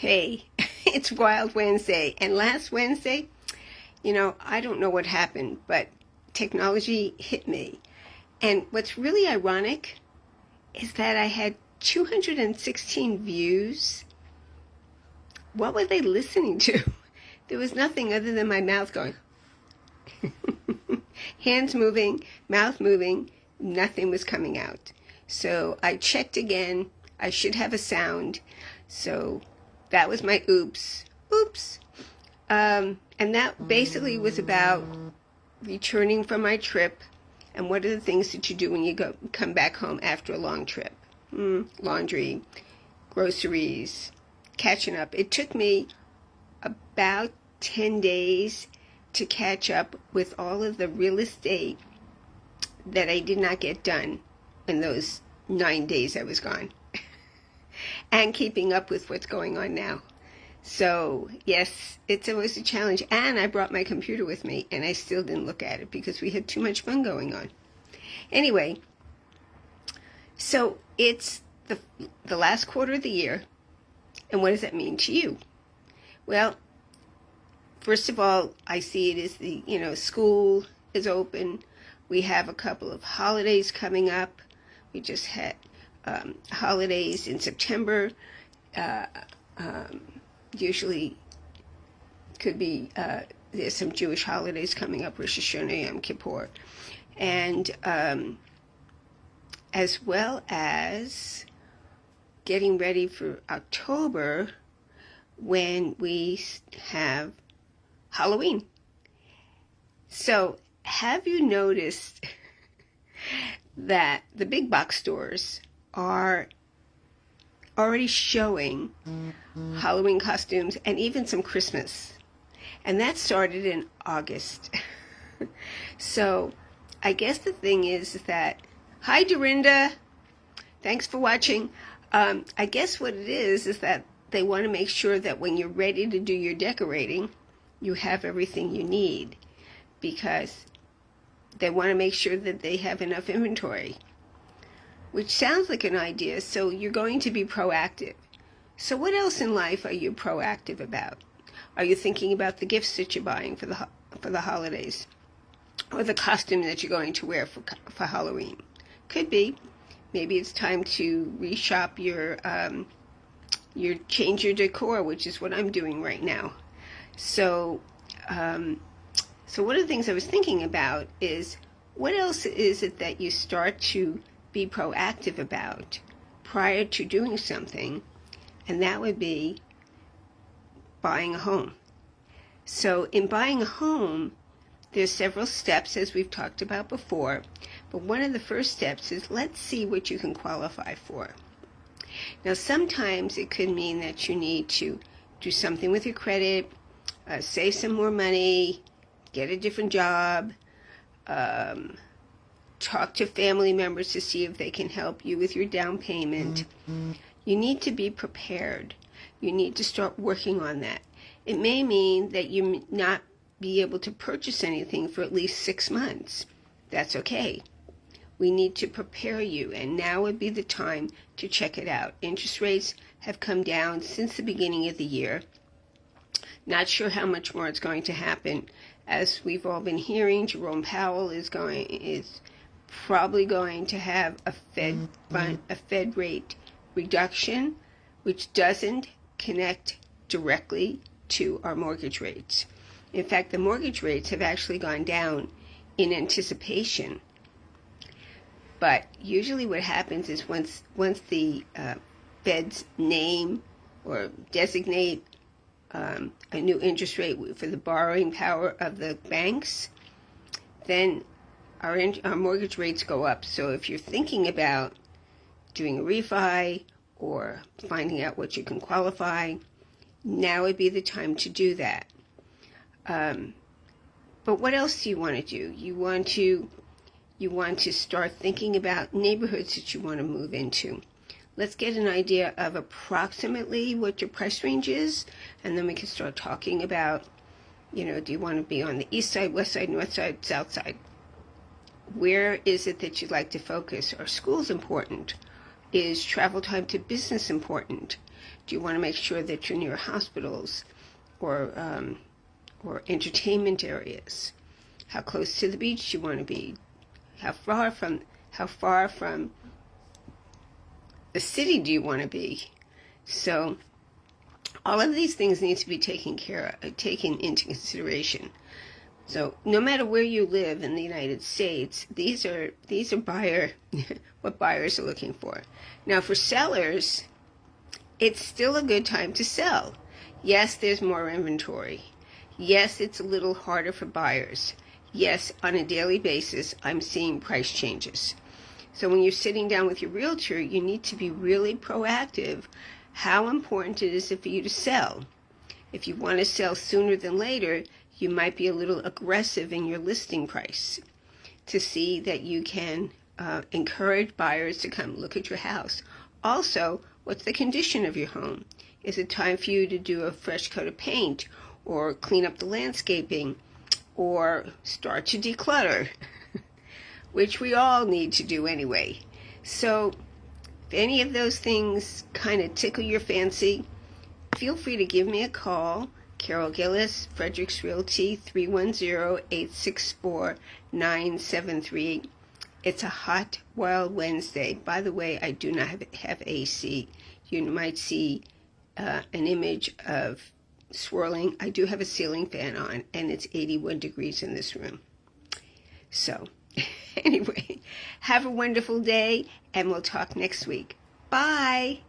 Hey, it's Wild Wednesday, and last Wednesday, I don't know what happened, but technology hit me. And what's really ironic is that I had 216 views. What were they listening to? There was nothing other than my mouth going. Hands moving, mouth moving, nothing was coming out. So I checked again. I should have a sound. So that was my oops. And that basically was about returning from my trip and what are the things that you do when you come back home after a long trip. Laundry, groceries, catching up. It took me about 10 days to catch up with all of the real estate that I did not get done in those 9 days I was gone. And keeping up with what's going on now. So, yes, it's always a challenge. And I brought my computer with me, and I still didn't look at it because we had too much fun going on. Anyway, so it's the last quarter of the year, and what does that mean to you? Well, first of all, I see it as school is open. We have a couple of holidays coming up. We just had holidays in September. Usually could be, there's some Jewish holidays coming up, Rosh Hashanah, Yom Kippur. And as well as getting ready for October when we have Halloween. So have you noticed that the big box stores are already showing Halloween costumes and even some Christmas? And that started in August. So I guess the thing is that, hi Dorinda, thanks for watching. I guess what it is that they want to make sure that when you're ready to do your decorating, you have everything you need, because they want to make sure that they have enough inventory, which sounds like an idea. So you're going to be proactive. So what else in life are you proactive about? Are you thinking about the gifts that you're buying for the holidays, or the costume that you're going to wear for Halloween? Could be. Maybe it's time to reshop your change your decor, which is what I'm doing right now. So one of the things I was thinking about is, what else is it that you start to be proactive about prior to doing something? And that would be buying a home. So in buying a home, there's several steps, as we've talked about before. But one of the first steps is, let's see what you can qualify for. Now, sometimes it could mean that you need to do something with your credit, save some more money, get a different job, talk to family members to see if they can help you with your down payment. You need to be prepared. You need to start working on that. It may mean that you may not be able to purchase anything for at least 6 months. That's okay. We need to prepare you, and now would be the time to check it out. Interest rates have come down since the beginning of the year. Not sure how much more it's going to happen. As we've all been hearing, Jerome Powell is probably going to have a Fed rate reduction, which doesn't connect directly to our mortgage rates. In fact, the mortgage rates have actually gone down in anticipation. But usually what happens is once the Feds name or designate a new interest rate for the borrowing power of the banks, then our mortgage rates go up. So if you're thinking about doing a refi or finding out what you can qualify, now would be the time to do that. But what else do you want to do? You want to start thinking about neighborhoods that you want to move into. Let's get an idea of approximately what your price range is, and then we can start talking about, do you want to be on the east side, west side, north side, south side? Where is it that you'd like to focus? Are schools important? Is travel time to business important? Do you want to make sure that you're near hospitals or entertainment areas? How close to the beach do you want to be? How far from the city do you want to be? So all of these things need to be taken into consideration. So no matter where you live in the United States, these are what buyers are looking for. Now for sellers, it's still a good time to sell. Yes, there's more inventory. Yes, it's a little harder for buyers. Yes, on a daily basis, I'm seeing price changes. So when you're sitting down with your realtor, you need to be really proactive. How important it is for you to sell. If you want to sell sooner than later, you might be a little aggressive in your listing price to see that you can encourage buyers to come look at your house. Also, what's the condition of your home? Is it time for you to do a fresh coat of paint or clean up the landscaping or start to declutter? Which we all need to do anyway. So if any of those things kind of tickle your fancy, feel free to give me a call. Carol Gillis, Fredericks Realty, 310-864-9738. It's a hot, wild Wednesday. By the way, I do not have AC. You might see an image of swirling. I do have a ceiling fan on, and it's 81 degrees in this room. So anyway, have a wonderful day, and we'll talk next week. Bye.